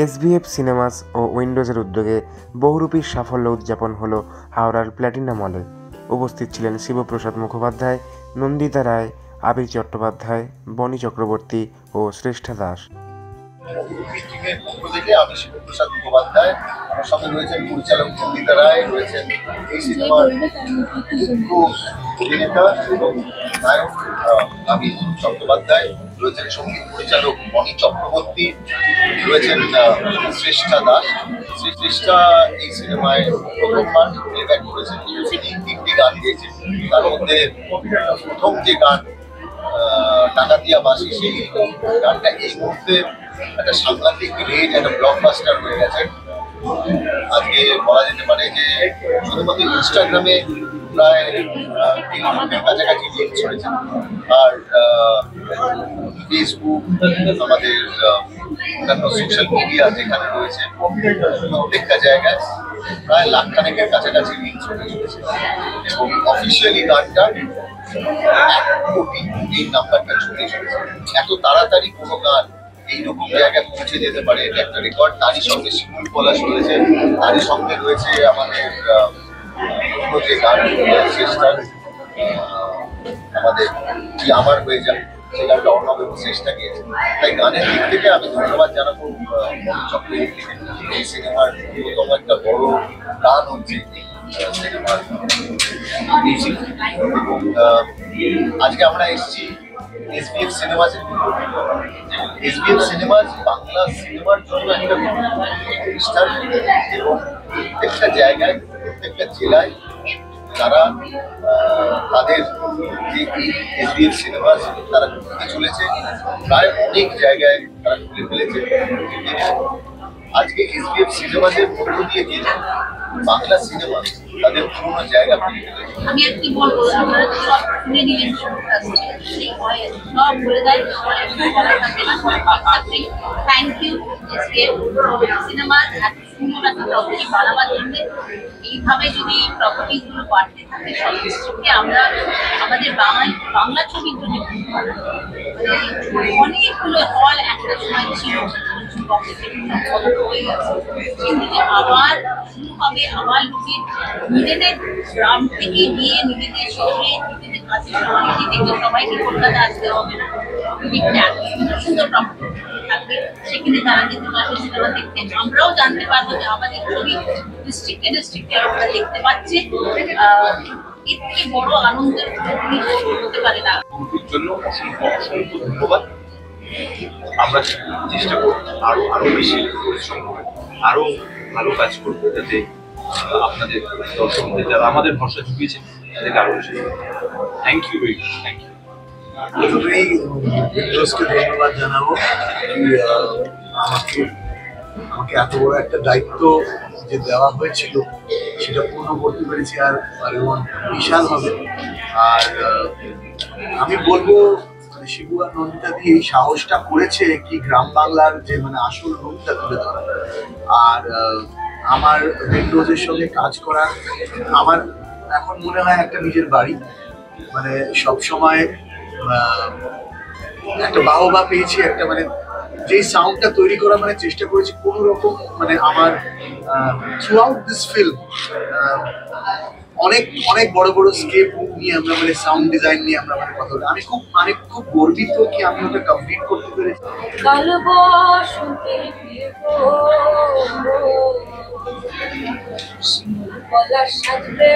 SVF cinemas ও উইন্ডোজের উদ্যোগে বহুরূপী সাফল্য উদযাপন হলো হাওড়ার প্ল্যাটিনাম মলে। উপস্থিত ছিলেন শিবপ্রসাদ মুখোপাধ্যায়, নন্দিতা রায়, আবির চট্টোপাধ্যায়, বনি চক্রবর্তী ও শ্রেষ্ঠা দাস। আমি শিবপ্রসাদ মুখোপাধ্যায়, আমার সঙ্গে রয়েছেন পরিচালক নন্দিতা রায়, রয়েছেন এই সিনেমার অভিনেতা এবং নায়ক আবির চট্টোপাধ্যায়, রয়েছেন সঙ্গীত পরিচালক বনি চক্রবর্তী, রয়েছেন শ্রেষ্ঠা দাস। শ্রেষ্ঠা এই সিনেমায় প্রথমবার প্লেব্যাক করেছেন, তিনি 3টি গান গেয়েছেন। তার মধ্যে প্রথম যে গান ডাকাতিয়া বাসি, সেই গানটা এই মুহূর্তে একটা সাংঘাতিক রেজ, একটা ব্লকবাস্টার হয়ে গেছে। আজকে বলা যেতে পারে যে শুধুমাত্র ইনস্টাগ্রামে প্রায় 3 লাখের কাছাকাছি রিচ হয়েছে, আর ফেসবুক, আমাদের অন্যান্য সোশ্যাল মিডিয়া যেখানে রয়েছে প্রত্যেকটা জায়গায় প্রায় লাখখানেকের কাছাকাছি রিচ হয়ে চলেছে। এবং অফিসিয়ালি গানটা 1 কোটি এই নাম্বারটা চলে চলেছে। এত তাড়াতাড়ি কোনো গান এইরকম জায়গায় পৌঁছে যেতে পারে, এটা একটা রেকর্ড। তারই সঙ্গে শিমুল পলাশ রয়েছে, তারই সঙ্গে রয়েছে আমাদের যে গান শ্রেষ্ঠার, আমাদের কি আমার হয়ে যায়, সেই গানটা অর্ণব এবং শ্রেষ্ঠা গিয়েছে। তাই গানের দিক থেকে আমি ধন্যবাদ জানাবো চক্রবর্তীকে। এই সিনেমার অন্যতম একটা বড় গান হচ্ছে সিনেমার মিউজিক। এবং আজকে আমরা এসেছি এসভিএফ সিনেমাসে। এসভিএফ সিনেমাস বাংলা সিনেমার জন্য একটা প্রতিষ্ঠান, এবং প্রত্যেকটা জায়গায়, প্রত্যেকটা জেলায় তারা তাদের যে এসভিএফ সিনেমাস তারা খুলতে চলেছে, প্রায় অনেক জায়গায় তারা খুলে ফেলেছে। আজকে এসভিএফ সিনেমাসের মধ্য দিয়ে কিন্তু বাংলা সিনেমা তাদের পুরোনো জায়গা পেয়ে গেছে। আমি আর কি বলবো, আপনারা তো সব শুনে নিলেন, সব বলে দেয়, থ্যাংক ইউ সিনেমা এত সুন্দর একটা প্রপার্টি বানাবার জন্য। এইভাবে যদি প্রপার্টিগুলো বাড়তে থাকে সঙ্গে আমরা আমাদের বাংলা ছবির জন্য অনেকগুলো হল একটা সময় ছিল হয়ে গেছে, কিন্তু আবার শুরু হবে, আবার লোকের নিজেদের গ্রাম থেকে গিয়ে নিজেদের শহরে নিজেদের কাছে সবাইকে দেখে সবাইকে কলকাতা আসতে হবে না। সুন্দর প্রপার্টি থাকবে, সেখানে তারা যেতে পারবে সিনেমা দেখতে। আমরাও জানতে পারবো যে আমাদের ছবি ডিস্ট্রিক্টে আমরা দেখতে পাচ্ছি। এর থেকে বড় আনন্দের হতে পারে না। জন্য অসংখ্য ধন্যবাদ। আমরা চেষ্টা করব আরো বেশি পরিশ্রম করে আরো ভালো কাজ করবো, যাতে আপনাদের দর্শকদের যারা আমাদের ভরসা জুগিয়েছে তাদেরকে আরো বেশি। Thank you very much. Thank you. প্রথমেই ধন্যবাদ জানাবো আমাকে এত বড় একটা দায়িত্ব যে দেওয়া হয়েছিল সেটা পূর্ণ করতে পেরেছি, আর বিশাল হবে। আর আমি বলবো শিবু আর নন্দিতা দিয়ে এই সাহসটা করেছে কি গ্রাম বাংলার যে আসল রূপটা তুলে ধরা। আর আমার উইন্ডোজের সঙ্গে কাজ করার আমার এখন মনে হয় একটা নিজের বাড়ি। সব সময় একটা বাহবা পেয়েছি, একটা যে সাউন্ডটা তৈরি করা চেষ্টা করেছি কোনো রকম আমার থ্রু আউট দিস ফিল্ম অনেক বড় বড় স্কেপ নিয়ে আমরা সাউন্ড ডিজাইন নিয়ে আমরা কথা বলি। আমি খুব গর্বিত কি আমি ওটা কমপ্লিট করতে পেরেছি। সাজবে